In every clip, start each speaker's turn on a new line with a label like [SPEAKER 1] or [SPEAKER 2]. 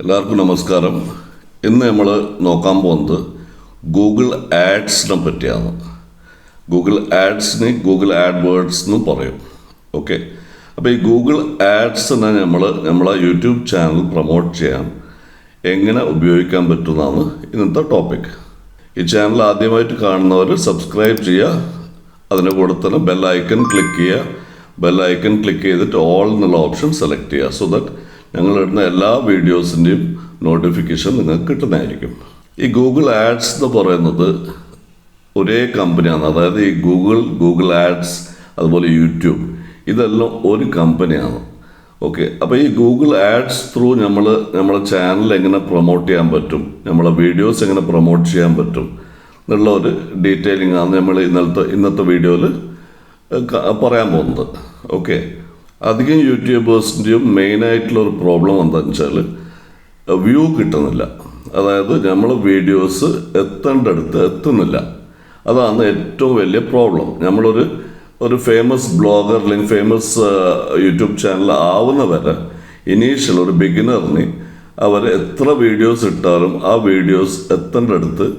[SPEAKER 1] എല്ലാവർക്കും നമസ്കാരം. ഇന്ന് നമ്മൾ നോക്കാൻ പോകുന്നത് ഗൂഗിൾ ആഡ്സിനെ പറ്റിയാണ്. ഗൂഗിൾ ആഡ്സിന് ഗൂഗിൾ ആഡ്വേർഡ്സ് എന്നും പറയും. ഓക്കെ, അപ്പോൾ ഈ ഗൂഗിൾ ആഡ്സിനെ നമ്മളെ യൂട്യൂബ് ചാനൽ പ്രൊമോട്ട് ചെയ്യാൻ എങ്ങനെ ഉപയോഗിക്കാൻ പറ്റുന്നതാണ് ഇന്നത്തെ ടോപ്പിക്. ഈ ചാനൽ ആദ്യമായിട്ട് കാണുന്നവർ സബ്സ്ക്രൈബ് ചെയ്യുക, അതിൻ്റെ കൂടെ തന്നെ ബെല്ലൈക്കൺ ക്ലിക്ക് ചെയ്യുക. ബെല്ലൈക്കൺ ക്ലിക്ക് ചെയ്തിട്ട് ഓൾ എന്നുള്ള ഓപ്ഷൻ സെലക്ട് ചെയ്യുക. സോ ദാറ്റ് ഞങ്ങളിടുന്ന എല്ലാ വീഡിയോസിൻ്റെയും നോട്ടിഫിക്കേഷൻ നിങ്ങൾക്ക് കിട്ടുന്നതായിരിക്കും. ഈ ഗൂഗിൾ ആഡ്സ് എന്ന് പറയുന്നത് ഒരേ കമ്പനിയാണ്. അതായത് ഈ ഗൂഗിൾ ആഡ്സ്, അതുപോലെ യൂട്യൂബ്, ഇതെല്ലാം ഒരു കമ്പനിയാണ്. ഓക്കെ, അപ്പോൾ ഈ ഗൂഗിൾ ആഡ്സ് ത്രൂ നമ്മളെ ചാനൽ എങ്ങനെ പ്രൊമോട്ട് ചെയ്യാൻ പറ്റും, നമ്മളെ വീഡിയോസ് എങ്ങനെ പ്രൊമോട്ട് ചെയ്യാൻ പറ്റും എന്നുള്ള ഒരു ഡീറ്റെയിലിംഗ് ആണ് നമ്മൾ ഇന്നത്തെ വീഡിയോയിൽ പറയാൻ പോകുന്നത്. ഓക്കെ, അധികം യൂട്യൂബേഴ്സിൻ്റെയും മെയിനായിട്ടുള്ള ഒരു പ്രോബ്ലം എന്താണെന്ന് വെച്ചാൽ വ്യൂ കിട്ടുന്നില്ല. അതായത് നമ്മൾ വീഡിയോസ് എത്തേണ്ടടുത്ത് എത്തുന്നില്ല. അതാണ് ഏറ്റവും വലിയ പ്രോബ്ലം. നമ്മളൊരു ഫേമസ് ബ്ലോഗർ അല്ലെങ്കിൽ ഫേമസ് യൂട്യൂബ് ചാനൽ ആവുന്ന വരെ ഇനീഷ്യൽ ഒരു ബിഗിനറിന് അവർ എത്ര വീഡിയോസ് ഇട്ടാലും ആ വീഡിയോസ് എത്തേണ്ടടുത്ത്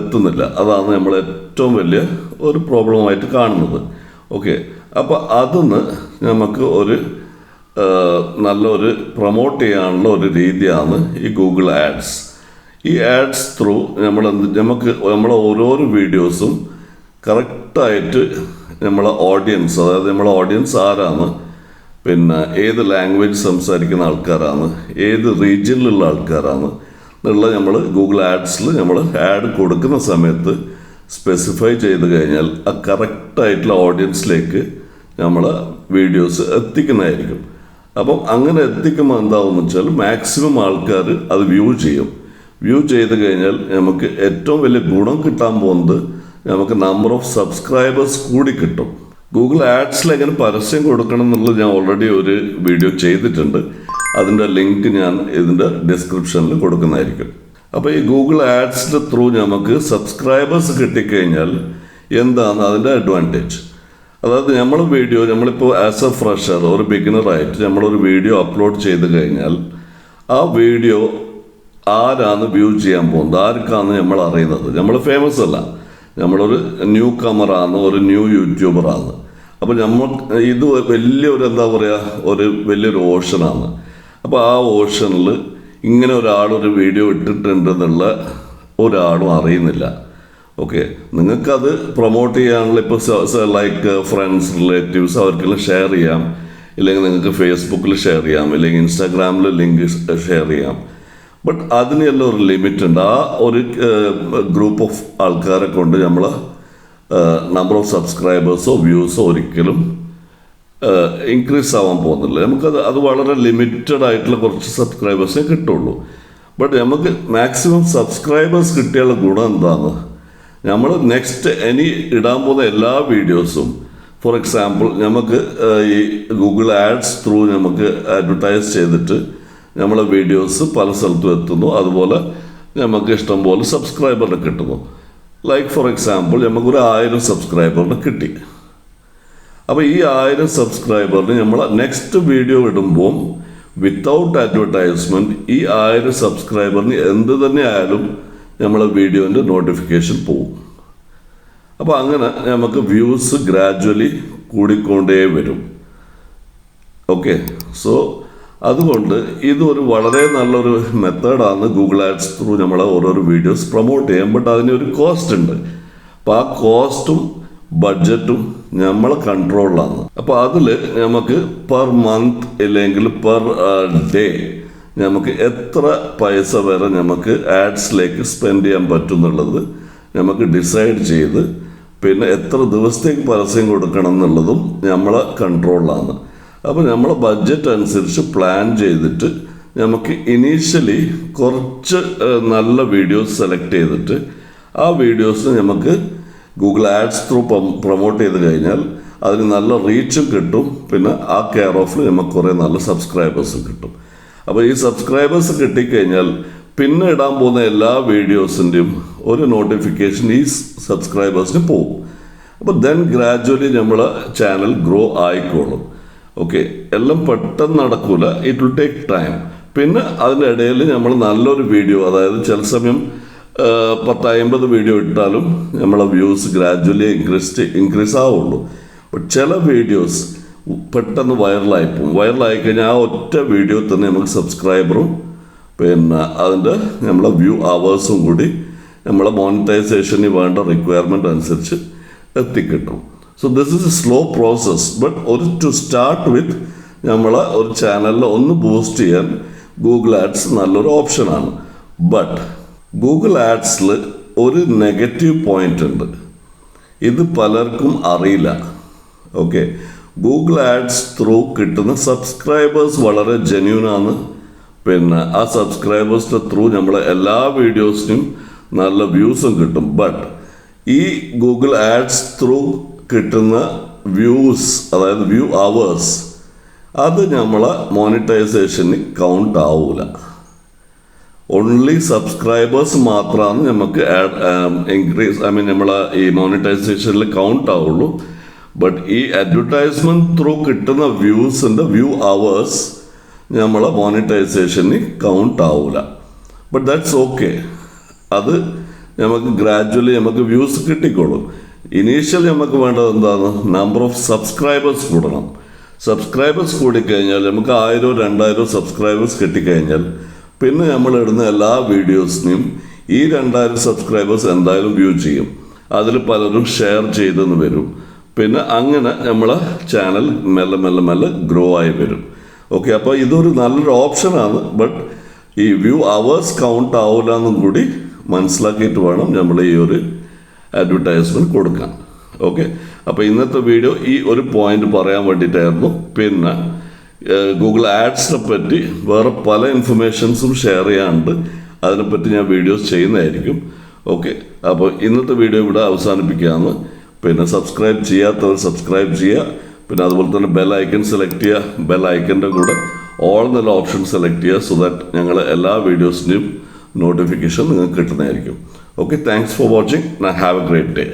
[SPEAKER 1] എത്തുന്നില്ല. അതാണ് നമ്മൾ ഏറ്റവും വലിയ ഒരു പ്രോബ്ലമായിട്ട് കാണുന്നത്. ഓക്കെ, അപ്പോൾ അതിന്ന് നമുക്ക് നല്ലൊരു പ്രൊമോട്ട് ചെയ്യാനുള്ള ഒരു രീതിയാണ് ഈ ഗൂഗിൾ ആഡ്സ്. ഈ ആഡ്സ് ത്രൂ നമ്മളെ ഓരോരോ വീഡിയോസും കറക്റ്റായിട്ട് നമ്മളെ ഓഡിയൻസ്, അതായത് നമ്മളെ ഓഡിയൻസ് ആരാണ്, പിന്നെ ഏത് ലാംഗ്വേജ് സംസാരിക്കുന്ന ആൾക്കാരാണ്, ഏത് റീജിയനിലുള്ള ആൾക്കാരാണ് എന്നുള്ള നമ്മൾ ഗൂഗിൾ ആഡ്സിൽ നമ്മൾ ആഡ് കൊടുക്കുന്ന സമയത്ത് സ്പെസിഫൈ ചെയ്ത് കഴിഞ്ഞാൽ ആ കറക്റ്റായിട്ടുള്ള ഓഡിയൻസിലേക്ക് നമ്മളെ വീഡിയോസ് എത്തിക്കുന്നതായിരിക്കും. അപ്പം അങ്ങനെ എത്തിക്കുമ്പോൾ എന്താവുമെന്ന് വെച്ചാൽ മാക്സിമം ആൾക്കാർ അത് വ്യൂ ചെയ്യും. വ്യൂ ചെയ്ത് കഴിഞ്ഞാൽ നമുക്ക് ഏറ്റവും വലിയ ഗുണം കിട്ടാൻ പോകുന്നത് നമുക്ക് നമ്പർ ഓഫ് സബ്സ്ക്രൈബേഴ്സ് കൂടി കിട്ടും. ഗൂഗിൾ ആഡ്സിൽ എങ്ങനെ പരസ്യം കൊടുക്കണം എന്നുള്ളത് ഞാൻ ഓൾറെഡി ഒരു വീഡിയോ ചെയ്തിട്ടുണ്ട്. അതിൻ്റെ ലിങ്ക് ഞാൻ ഇതിൻ്റെ ഡിസ്ക്രിപ്ഷനിൽ കൊടുക്കുന്നതായിരിക്കും. അപ്പോൾ ഈ ഗൂഗിൾ ആഡ്സിൻ്റെ ത്രൂ നമുക്ക് സബ്സ്ക്രൈബേഴ്സ് കിട്ടിക്കഴിഞ്ഞാൽ എന്താണ് അതിൻ്റെ അഡ്വാൻറ്റേജ്? അതായത് നമ്മളിപ്പോൾ ആസ് എ ഫ്രഷർ, ഒരു ബിഗിനറായിട്ട് നമ്മളൊരു വീഡിയോ അപ്ലോഡ് ചെയ്ത് കഴിഞ്ഞാൽ ആ വീഡിയോ ആരാണ് വ്യൂ ചെയ്യാൻ പോകുന്നത്, ആർക്കാണ് നമ്മൾ അറിയുന്നത്? നമ്മൾ ഫേമസ് അല്ല, നമ്മളൊരു ന്യൂ കമറാണ്, ഒരു ന്യൂ യൂട്യൂബറാണ്. അപ്പോൾ ഇത് വലിയൊരു വലിയൊരു ഓഷനാണ്. അപ്പോൾ ആ ഓഷനിൽ ഇങ്ങനെ ഒരാളൊരു വീഡിയോ ഇട്ടിട്ടുണ്ടെന്നുള്ള ഒരാളും അറിയുന്നില്ല. ഓക്കെ, നിങ്ങൾക്കത് പ്രൊമോട്ട് ചെയ്യാനുള്ള ഇപ്പോൾ ലൈക്ക് ഫ്രണ്ട്സ്, റിലേറ്റീവ്സ്, അവർക്കെല്ലാം ഷെയർ ചെയ്യാം, ഇല്ലെങ്കിൽ നിങ്ങൾക്ക് ഫേസ്ബുക്കിൽ ഷെയർ ചെയ്യാം, ഇല്ലെങ്കിൽ ഇൻസ്റ്റാഗ്രാമിൽ ലിങ്ക് ഷെയർ ചെയ്യാം. ബട്ട് അതിനെല്ലാം ഒരു ലിമിറ്റ് ഉണ്ട്. ആ ഒരു ഗ്രൂപ്പ് ഓഫ് ആൾക്കാരെ കൊണ്ട് നമ്മൾ നമ്പർ ഓഫ് സബ്സ്ക്രൈബേഴ്സോ വ്യൂസോ ഒരിക്കലും ഇൻക്രീസ് ആവാൻ പോകുന്നില്ല. അത് വളരെ ലിമിറ്റഡ് ആയിട്ടുള്ള കുറച്ച് സബ്സ്ക്രൈബേഴ്സേ കിട്ടുള്ളൂ. ബട്ട് നമുക്ക് മാക്സിമം സബ്സ്ക്രൈബേഴ്സ് കിട്ടിയുള്ള ഗുണം എന്താണ്? നമ്മൾ നെക്സ്റ്റ് ഇടാൻ പോകുന്ന എല്ലാ വീഡിയോസും, ഫോർ എക്സാമ്പിൾ, നമുക്ക് ഈ ഗൂഗിൾ ആഡ്സ് ത്രൂ നമുക്ക് അഡ്വർടൈസ് ചെയ്തിട്ട് നമ്മളെ വീഡിയോസ് പല സ്ഥലത്തും എത്തുന്നു. അതുപോലെ നമുക്ക് ഇഷ്ടം പോലെ സബ്സ്ക്രൈബറിനെ കിട്ടുന്നു. ലൈക്ക് ഫോർ എക്സാമ്പിൾ, നമുക്കൊരു 1000 സബ്സ്ക്രൈബറിനെ കിട്ടി. അപ്പോൾ ഈ 1000 സബ്സ്ക്രൈബറിന് നമ്മൾ നെക്സ്റ്റ് വീഡിയോ ഇടുമ്പോൾ വിത്തൗട്ട് അഡ്വർടൈസ്മെൻറ്റ് ഈ 1000 സബ്സ്ക്രൈബറിന് എന്ത് തന്നെ ആയാലും നമ്മളെ വീഡിയോൻ്റെ നോട്ടിഫിക്കേഷൻ പോവും. അപ്പോൾ അങ്ങനെ നമുക്ക് വ്യൂസ് ഗ്രാജ്വലി കൂടിക്കൊണ്ടേ വരും. ഓക്കെ, സോ അതുകൊണ്ട് ഇതൊരു വളരെ നല്ലൊരു മെത്തേഡാണ് ഗൂഗിൾ ആഡ്സ് ത്രൂ നമ്മളെ ഓരോരോ വീഡിയോസ് പ്രൊമോട്ട് ചെയ്യാൻ. ബട്ട് അതിനൊരു കോസ്റ്റ് ഉണ്ട്. അപ്പോൾ ആ കോസ്റ്റും ബഡ്ജറ്റും നമ്മളെ കൺട്രോളിലാണ്. അപ്പോൾ അതിൽ നമുക്ക് പെർ മന്ത് ഇല്ലെങ്കിൽ പെർ ഡേ നമുക്ക് എത്ര പൈസ വരെ നമുക്ക് ആഡ്സിലേക്ക് സ്പെൻഡ് ചെയ്യാൻ പറ്റും എന്നുള്ളത് നമുക്ക് ഡിസൈഡ് ചെയ്ത്, പിന്നെ എത്ര ദിവസത്തേക്ക് പരസ്യം കൊടുക്കണം എന്നുള്ളതും നമ്മളെ കൺട്രോളിലാണ്. അപ്പോൾ നമ്മളെ ബഡ്ജറ്റ് അനുസരിച്ച് പ്ലാൻ ചെയ്തിട്ട് നമുക്ക് ഇനീഷ്യലി കുറച്ച് നല്ല വീഡിയോസ് സെലക്ട് ചെയ്തിട്ട് ആ വീഡിയോസ് നമുക്ക് ഗൂഗിൾ ആഡ്സ് ത്രൂ പ്രൊമോട്ട് ചെയ്ത് കഴിഞ്ഞാൽ അതിന് നല്ല റീച്ചും കിട്ടും. പിന്നെ ആ കെയർ ഓഫിൽ നമുക്ക് കുറേ നല്ല സബ്സ്ക്രൈബേഴ്സും കിട്ടും. അപ്പോൾ ഈ സബ്സ്ക്രൈബേഴ്സ് കിട്ടിക്കഴിഞ്ഞാൽ പിന്നെ ഇടാൻ പോകുന്ന എല്ലാ വീഡിയോസിൻ്റെയും ഒരു നോട്ടിഫിക്കേഷൻ ഈ സബ്സ്ക്രൈബേഴ്സിന് പോകും. അപ്പോൾ ദെൻ ഗ്രാജ്വലി നമ്മളെ ചാനൽ ഗ്രോ ആയിക്കോളും. ഓക്കെ, എല്ലാം പെട്ടെന്ന് നടക്കൂല, ഇറ്റ് വിൽ ടേക്ക് ടൈം. പിന്നെ അതിൻ്റെ ഇടയിൽ നമ്മൾ നല്ലൊരു വീഡിയോ, അതായത് ചില സമയം 10-50 വീഡിയോ ഇട്ടാലും നമ്മളെ വ്യൂസ് ഗ്രാജുവലി ഇൻക്രീസ് ആവുള്ളൂ. ബട്ട് ചില വീഡിയോസ് പെട്ടെന്ന് വൈറലായി പോകും. വൈറലായി കഴിഞ്ഞാൽ ആ ഒറ്റ വീഡിയോ തന്നെ നമുക്ക് സബ്സ്ക്രൈബറും പിന്നെ അതിൻ്റെ നമ്മളെ വ്യൂ അവേഴ്സും കൂടി നമ്മളെ മോണിറ്റൈസേഷന് വേണ്ട റിക്വയർമെൻറ്റ് അനുസരിച്ച് എത്തിക്കിട്ടും. So this is a slow process. But to start with നമ്മളെ ഒരു ചാനലിൽ ഒന്ന് ബൂസ്റ്റ് ചെയ്യാൻ ഗൂഗിൾ ആഡ്സ് നല്ലൊരു ഓപ്ഷനാണ്. ബട്ട് ഗൂഗിൾ ആഡ്സിൽ ഒരു നെഗറ്റീവ് പോയിന്റ് ഉണ്ട്. ഇത് പലർക്കും അറിയില്ല. ഓക്കെ, ഗൂഗിൾ ആഡ്സ് ത്രൂ കിട്ടുന്ന സബ്സ്ക്രൈബേഴ്സ് വളരെ ജെന്യൂനാണ്. പിന്നെ ആ സബ്സ്ക്രൈബേഴ്സിൻ്റെ ത്രൂ നമ്മളെ എല്ലാ വീഡിയോസിനും നല്ല വ്യൂസും കിട്ടും. ബട്ട് ഈ ഗൂഗിൾ ആഡ്സ് ത്രൂ കിട്ടുന്ന വ്യൂസ്, അതായത് വ്യൂ അവേഴ്സ്, അത് നമ്മളെ മോണിറ്റൈസേഷന് കൗണ്ട് ആവൂല. ഓൺലി സബ്സ്ക്രൈബേഴ്സ് മാത്രമാണ് നമുക്ക് നമ്മളെ ഈ മോണിറ്റൈസേഷനിൽ കൗണ്ട് ആവുള്ളൂ. ബട്ട് ഈ അഡ്വർടൈസ്മെന്റ് ത്രൂ കിട്ടുന്ന വ്യൂസിൻ്റെ വ്യൂ അവേഴ്സ് നമ്മളെ മോണിറ്റൈസേഷന് കൗണ്ട് ആവൂല. But that's okay. അത് നമുക്ക് ഗ്രാജുവലി നമുക്ക് വ്യൂസ് കിട്ടിക്കോളും. ഇനീഷ്യലി നമുക്ക് വേണ്ടത് എന്താണ്? നമ്പർ ഓഫ് സബ്സ്ക്രൈബേഴ്സ് കൂടണം. സബ്സ്ക്രൈബേഴ്സ് കൂടിക്കഴിഞ്ഞാൽ നമുക്ക് 1000-2000 സബ്സ്ക്രൈബേഴ്സ് കിട്ടിക്കഴിഞ്ഞാൽ പിന്നെ നമ്മൾ ഇടുന്ന എല്ലാ വീഡിയോസിനും ഈ 2000 സബ്സ്ക്രൈബേഴ്സ് എന്തായാലും വ്യൂ ചെയ്യും. അതിൽ പലരും ഷെയർ ചെയ്തെന്ന് വരും. പിന്നെ അങ്ങനെ നമ്മളെ ചാനൽ മെല്ലെ ഗ്രോ ആയി വരും. ഓക്കെ, അപ്പോൾ ഇതൊരു നല്ലൊരു ഓപ്ഷനാണ്. ബട്ട് ഈ വ്യൂ അവേഴ്സ് കൗണ്ട് ആവില്ല എന്നും കൂടി മനസ്സിലാക്കിയിട്ട് വേണം നമ്മൾ ഈ ഒരു അഡ്വർടൈസ്മെൻറ്റ് കൊടുക്കാൻ. ഓക്കെ, അപ്പോൾ ഇന്നത്തെ വീഡിയോ ഈ ഒരു പോയിന്റ് പറയാൻ വേണ്ടിയിട്ടായിരുന്നു. പിന്നെ ഗൂഗിൾ ആഡ്സിനെ പറ്റി വേറെ പല ഇൻഫർമേഷൻസും ഷെയർ ചെയ്യാനുണ്ട്. അതിനെപ്പറ്റി ഞാൻ വീഡിയോസ് ചെയ്യുന്നതായിരിക്കും. ഓക്കെ, അപ്പോൾ ഇന്നത്തെ വീഡിയോ ഇവിടെ അവസാനിപ്പിക്കുകയാണ്. പിന്നെ സബ്സ്ക്രൈബ് ചെയ്യാത്തവർ സബ്സ്ക്രൈബ് ചെയ്യുക. പിന്നെ അതുപോലെ തന്നെ ബെൽ ഐക്കൺ സെലക്ട് ചെയ്യുക. ബെൽ ഐക്കൻ്റെ കൂടെ ഓൾ എന്നുള്ള ഓപ്ഷൻ സെലക്ട് ചെയ്യുക. സോ ദാറ്റ് ഞങ്ങൾ എല്ലാ വീഡിയോസിൻ്റെയും നോട്ടിഫിക്കേഷൻ നിങ്ങൾക്ക് കിട്ടുന്നതായിരിക്കും. Okay, thanks for watching and have a great day.